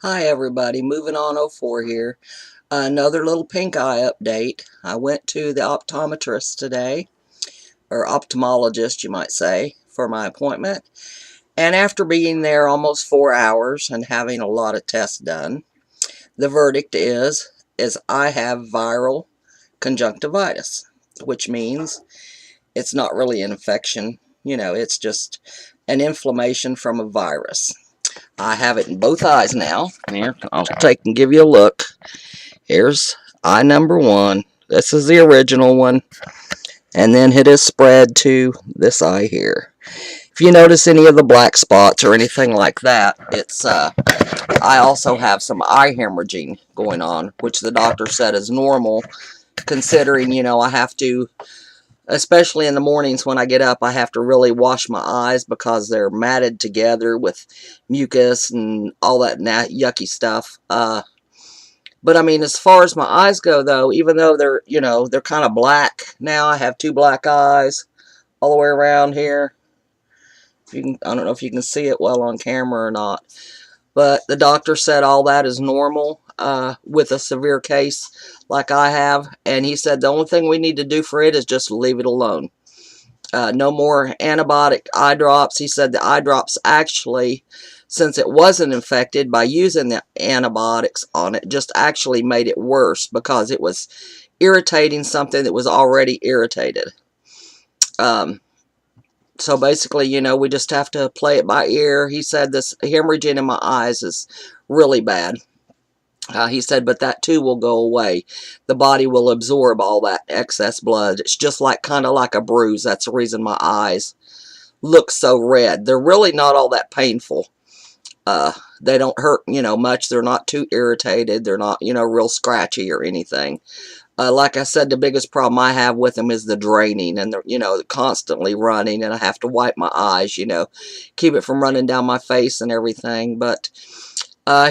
Hi everybody, moving on 04 here. Another little pink eye update. I went to the optometrist today, or ophthalmologist you might say, for my appointment. And after being there almost 4 hours and having a lot of tests done, the verdict is I have viral conjunctivitis, which means it's not really an infection. It's just an inflammation from a virus. I have it in both eyes now. Here, I'll take and give you a look. Here's eye number one. This is the original one. And then it is spread to this eye here. If you notice any of the black spots or anything like that, I also have some eye hemorrhaging going on, which the doctor said is normal, considering, I have to, especially in the mornings when I get up, I have to really wash my eyes because they're matted together with mucus and all that yucky stuff. But I mean, as far as my eyes go, though, even though they're kind of black now, I have two black eyes all the way around here. I don't know if you can see it well on camera or not, but the doctor said all that is normal with a severe case like I have, and he said the only thing we need to do for it is just leave it alone. No more antibiotic eye drops. He said the eye drops actually, since it wasn't infected, by using the antibiotics on it, just actually made it worse because it was irritating something that was already irritated. So basically, we just have to play it by ear. He said this hemorrhaging in my eyes is really bad. He said, but that too will go away. The body will absorb all that excess blood. It's just kind of like a bruise. That's the reason my eyes look so red. They're really not all that painful. They don't hurt, much. They're not too irritated. They're not, real scratchy or anything. Like I said, the biggest problem I have with them is the draining, and they're, constantly running, and I have to wipe my eyes, keep it from running down my face and everything. But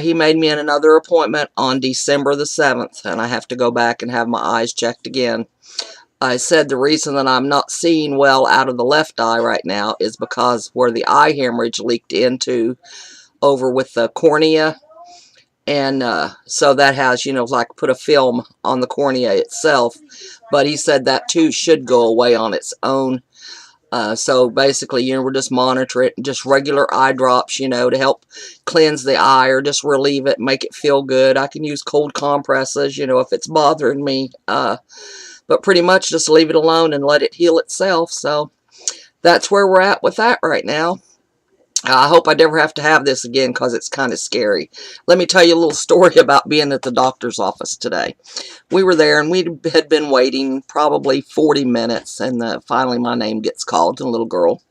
he made me another appointment on December the 7th, and I have to go back and have my eyes checked again. I said the reason that I'm not seeing well out of the left eye right now is because where the eye hemorrhage leaked into over with the cornea, and so that has, like put a film on the cornea itself. But he said that too should go away on its own. So basically, we're just monitor it, just regular eye drops, to help cleanse the eye or just relieve it, make it feel good. I can use cold compresses, if it's bothering me. But pretty much just leave it alone and let it heal itself. So that's where we're at with that right now. I hope I never have to have this again because it's kind of scary. Let me tell you a little story about being at the doctor's office today. We were there and we had been waiting probably 40 minutes, and finally my name gets called, and a little girl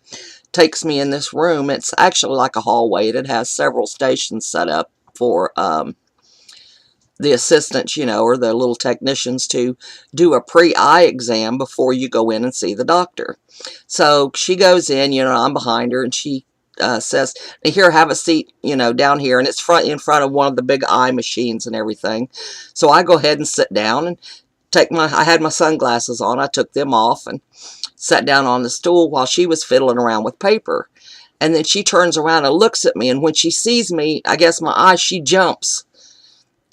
takes me in this room. It's actually like a hallway. It has several stations set up for the assistants, or the little technicians to do a pre-eye exam before you go in and see the doctor. So she goes in, I'm behind her, and she says, here, have a seat, down here, and it's in front of one of the big eye machines and everything. So I go ahead and sit down and I had my sunglasses on. I took them off and sat down on the stool while she was fiddling around with paper. And then she turns around and looks at me, and when she sees me, I guess my eye, she jumps.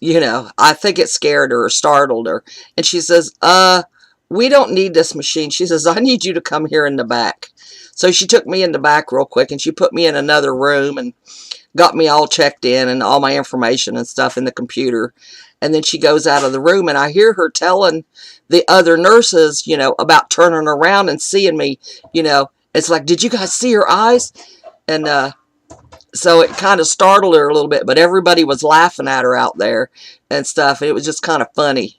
I think it scared her or startled her. And she says, we don't need this machine. She says, I need you to come here in the back. So she took me in the back real quick, and she put me in another room and got me all checked in and all my information and stuff in the computer. And then she goes out of the room, and I hear her telling the other nurses, about turning around and seeing me. It's like, did you guys see her eyes? And so it kind of startled her a little bit, but everybody was laughing at her out there and stuff. And it was just kind of funny,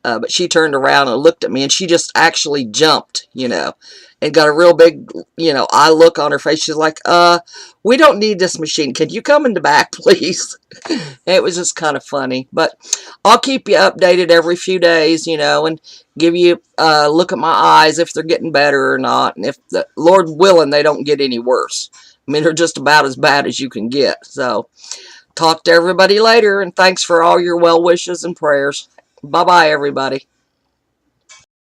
but she turned around and looked at me, and she just actually jumped, and got a real big, eye look on her face. She's like, we don't need this machine. Can you come in the back, please? It was just kind of funny. But I'll keep you updated every few days, and give you a look at my eyes if they're getting better or not. And if, the Lord willing, they don't get any worse. I mean, they're just about as bad as you can get. So talk to everybody later, and thanks for all your well wishes and prayers. Bye-bye, everybody.